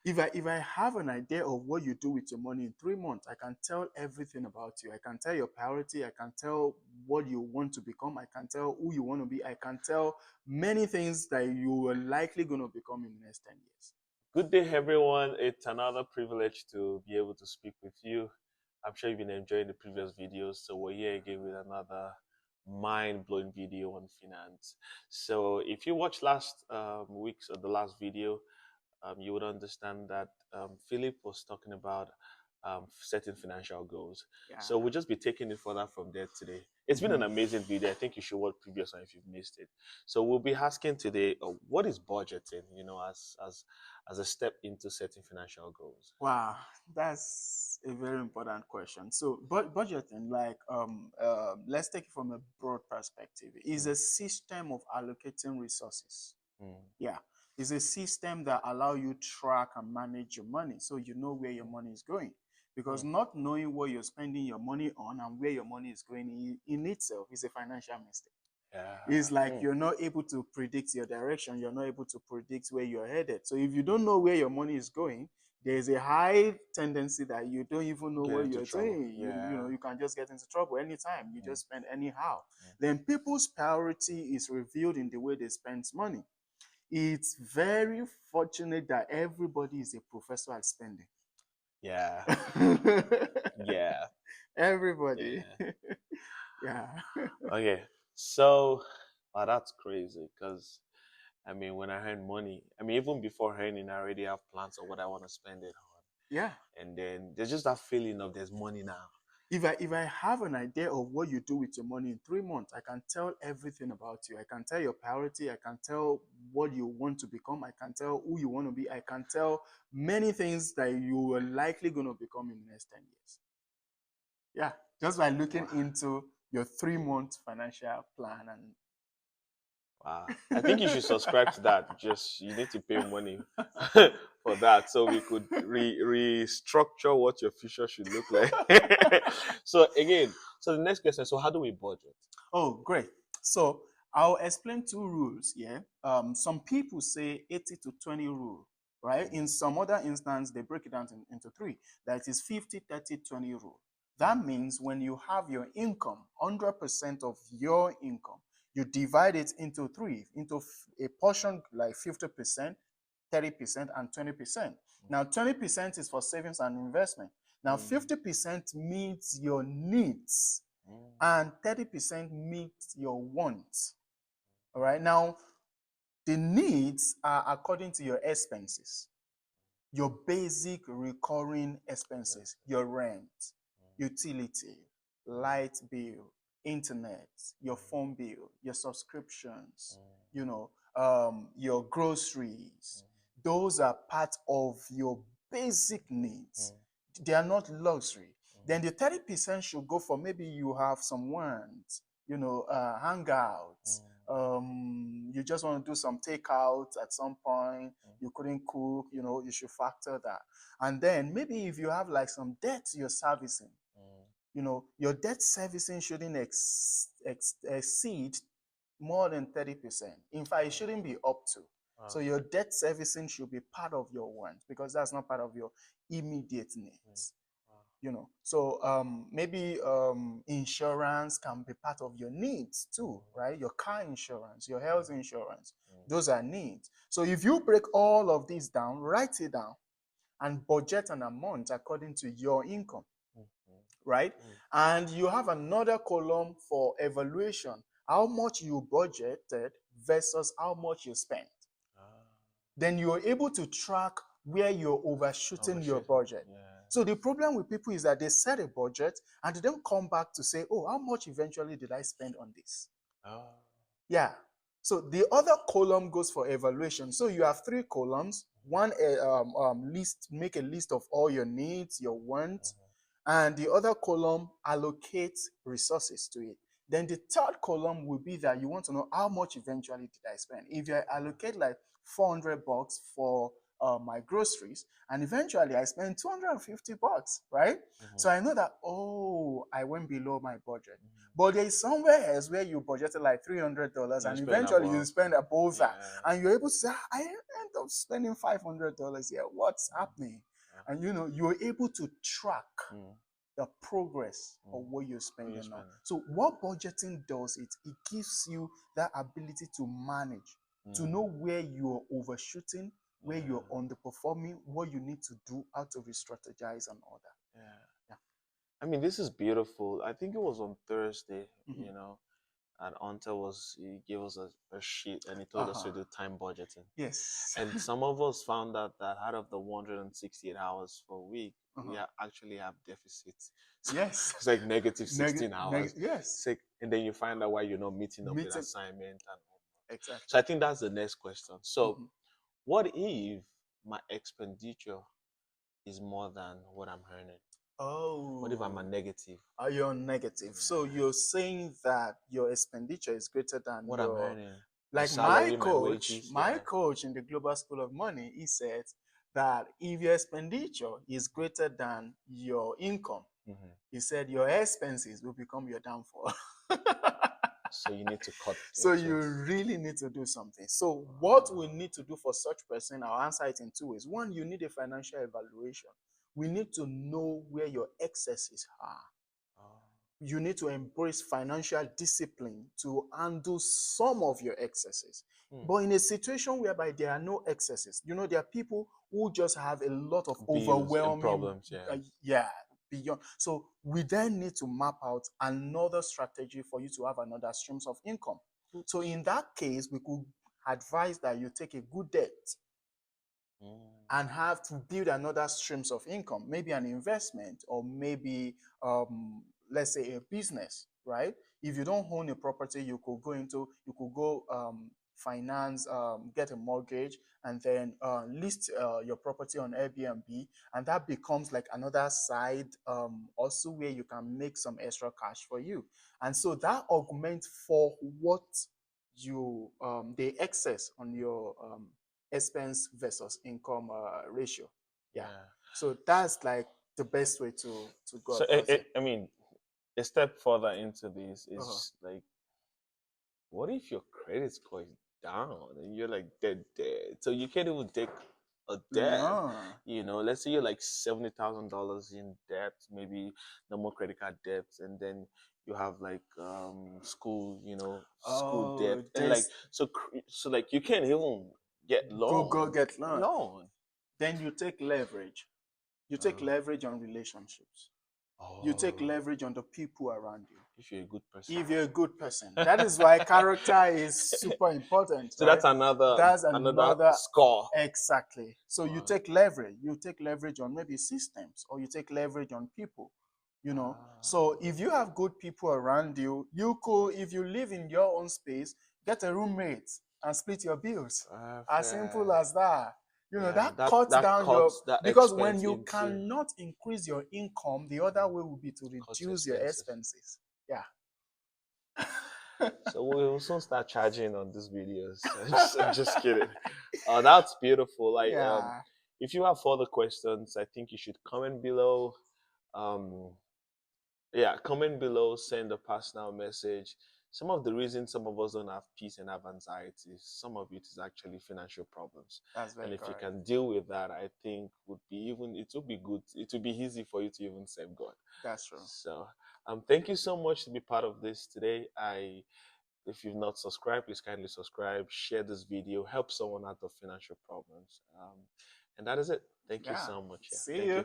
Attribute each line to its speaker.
Speaker 1: If I have an idea of what you do with your money in 3 months, I can tell everything about you. I can tell your priority. I can tell what you want to become. I can tell who you want to be. I can tell many things that you are likely going to become in the next 10 years.
Speaker 2: Good day, everyone. It's another privilege to be able to speak with you. I'm sure you've been enjoying the previous videos, so we're here again with another mind-blowing video on finance. So, if you watched last week's or the last video, you would understand that Philip was talking about setting financial goals.
Speaker 1: Yeah.
Speaker 2: So we'll just be taking it further from there today. It's been an amazing video. I think you should watch previous one if you've missed it. So we'll be asking today, what is budgeting? As a step into setting financial goals.
Speaker 1: Wow, that's a very important question. So, budgeting, like, let's take it from a broad perspective, is
Speaker 2: Mm,
Speaker 1: a system of allocating resources.
Speaker 2: mm,
Speaker 1: Yeah, it's a system that allow you track and manage your money, so you know where your money is going. Because
Speaker 2: mm.
Speaker 1: not knowing what you're spending your money on and where your money is going in itself is a financial mistake. It's
Speaker 2: Yeah.
Speaker 1: like you're not able to predict your direction. You're not able to predict where you're headed. So if you don't know where your money is going, there's a high tendency that you don't even know
Speaker 2: Get
Speaker 1: what
Speaker 2: into
Speaker 1: you're
Speaker 2: trouble.
Speaker 1: doing.
Speaker 2: Yeah.
Speaker 1: You can just get into trouble anytime. You
Speaker 2: Mm,
Speaker 1: just spend anyhow.
Speaker 2: mm.
Speaker 1: Then people's priority is revealed in the way they spend money. It's very fortunate that everybody is a professor at spending.
Speaker 2: Yeah. Yeah.
Speaker 1: Everybody.
Speaker 2: Yeah.
Speaker 1: Yeah.
Speaker 2: Okay. So, wow, that's crazy because I mean, when I earn money, I mean, even before earning, I already have plans of what I want to spend it on.
Speaker 1: Yeah.
Speaker 2: And then there's just that feeling of there's money now.
Speaker 1: If I have an idea of what you do with your money in 3 months, I can tell everything about you. I can tell your priority. I can tell what you want to become. I can tell who you want to be. I can tell many things that you are likely going to become in the next 10 years. Yeah, just by looking
Speaker 2: Wow.
Speaker 1: into your 3 month financial plan
Speaker 2: Wow. I think you should subscribe to that. Just you need to pay money for that so we could restructure what your future should look like. So again, so the next question, so how do we budget?
Speaker 1: Oh, great. So I'll explain two rules. Yeah. Some people say 80 to 20 rule, right? In
Speaker 2: Mm,
Speaker 1: some other instance, they break it down into three. That is 50, 30, 20 rule.
Speaker 2: mm,
Speaker 1: That means when you have your income, 100% of your income, you divide it into three, into a portion like 50%, 30%, and 20%. Now, 20% is for savings and investment. Now,
Speaker 2: mm,
Speaker 1: 50% meets your needs
Speaker 2: mm,
Speaker 1: and 30% meets your wants. All right. Now, the needs are according to your expenses, your basic recurring expenses, your rent, utility, light bill, internet, your phone bill, your subscriptions, your groceries. Those are part of your basic needs. They are not luxury. Then the 30% should go for maybe you have some wants, hangouts. You just want to do some takeout at some point. You couldn't cook, you should factor that. And then maybe if you have like some debt you're servicing, your debt servicing shouldn't exceed more than 30%. In fact, it shouldn't be up to. So your debt servicing should be part of your wants because that's not part of your immediate needs. So maybe insurance can be part of your needs too, right? Your car insurance, your health insurance, those are needs. So if you break all of these down, write it down and budget an amount according to your income, right? And you have another column for evaluation, how much you budgeted versus how much you spent. Then you're able to track where you're overshooting your budget.
Speaker 2: Yeah.
Speaker 1: So the problem with people is that they set a budget and they don't come back to say, oh, how much eventually did I spend on this?
Speaker 2: Oh.
Speaker 1: Yeah. So the other column goes for evaluation. So you have three columns. One list, make a list of all your needs, your wants, and the other column allocates resources to it. Then the third column will be that you want to know how much eventually did I spend. If you allocate like $400 for my groceries, and eventually I spent $250, right? So I know that, oh, I went below my budget. But there is somewhere else where you budgeted like $300, and eventually you spend above that, and you're able to say, I end up spending $500 here. What's happening? And you're able to track the progress of what you're spending on. So what budgeting does, it gives you that ability to manage, to know where you're overshooting, where you're underperforming, what you need to do, how to re-strategize and all that.
Speaker 2: Yeah. I mean, this is beautiful. I think it was on Thursday,
Speaker 1: Mhm.
Speaker 2: and he gave us a sheet and he told us to do time budgeting.
Speaker 1: Yes.
Speaker 2: And some of us found out that out of the 168 hours per week, we actually have deficits. So
Speaker 1: Yes.
Speaker 2: it's like negative 16 hours.
Speaker 1: Yes.
Speaker 2: And then you find out why you're not meeting up with assignment and all.
Speaker 1: Exactly.
Speaker 2: So I think that's the next question. So what if my expenditure is more than what I'm earning?
Speaker 1: Oh.
Speaker 2: What if I'm a negative?
Speaker 1: Are you negative? So you're saying that your expenditure is greater than
Speaker 2: what
Speaker 1: your,
Speaker 2: I'm earning.
Speaker 1: Like
Speaker 2: salary,
Speaker 1: my coach in the Global School of Money, he said that if your expenditure is greater than your income, he said your expenses will become your downfall.
Speaker 2: So you need to cut.
Speaker 1: So you really need to do something. So what we need to do for such person, I'll answer it in two ways. One, you need a financial evaluation. We need to know where your excesses are. You need to embrace financial discipline to handle some of your excesses. But in a situation whereby there are no excesses, there are people who just have a lot of
Speaker 2: Bills
Speaker 1: overwhelming
Speaker 2: problems.
Speaker 1: Beyond. So we then need to map out another strategy for you to have another streams of income. So in that case, we could advise that you take a good debt and have to build another streams of income, maybe an investment, or maybe let's say a business, right? If you don't own a property, you could go finance, get a mortgage, and then list your property on Airbnb, and that becomes like another side also where you can make some extra cash for you. And so that augments for what you the excess on your expense versus income ratio. Yeah. So that's like the best way to go
Speaker 2: So
Speaker 1: about it.
Speaker 2: I mean, a step further into this is like, what if your credit score is down and you're like dead? So you can't even take a debt. Let's say you're like $70,000 in debt, maybe no more credit card debts, and then you have like school, school debt, and like so like you can't even get loan.
Speaker 1: Go get loan. Then you take leverage. You take leverage on relationships. You take leverage on the people around you.
Speaker 2: If you're a good person.
Speaker 1: If you're a good person. That is why character is super important.
Speaker 2: So
Speaker 1: right?
Speaker 2: that's another score.
Speaker 1: Exactly. So you take leverage. You take leverage on maybe systems, or you take leverage on people. So if you have good people around you, you could, if you live in your own space, get a roommate and split your bills. As simple as that. That cuts down your, because when you cannot increase your income, the other way will be to reduce your expenses. Yeah.
Speaker 2: So we will soon start charging on these videos. I'm just kidding. That's beautiful. Like, if you have further questions, I think you should comment below. Comment below, send a personal message. Some of the reasons some of us don't have peace and have anxiety, some of it is actually financial problems.
Speaker 1: And
Speaker 2: if you can deal with that, I think it would be good. It would be easy for you to even serve God.
Speaker 1: That's true.
Speaker 2: So, thank you so much to be part of this today. If you've not subscribed, please kindly subscribe, share this video, help someone out of financial problems. And that is it. Thank you so much.
Speaker 1: See you.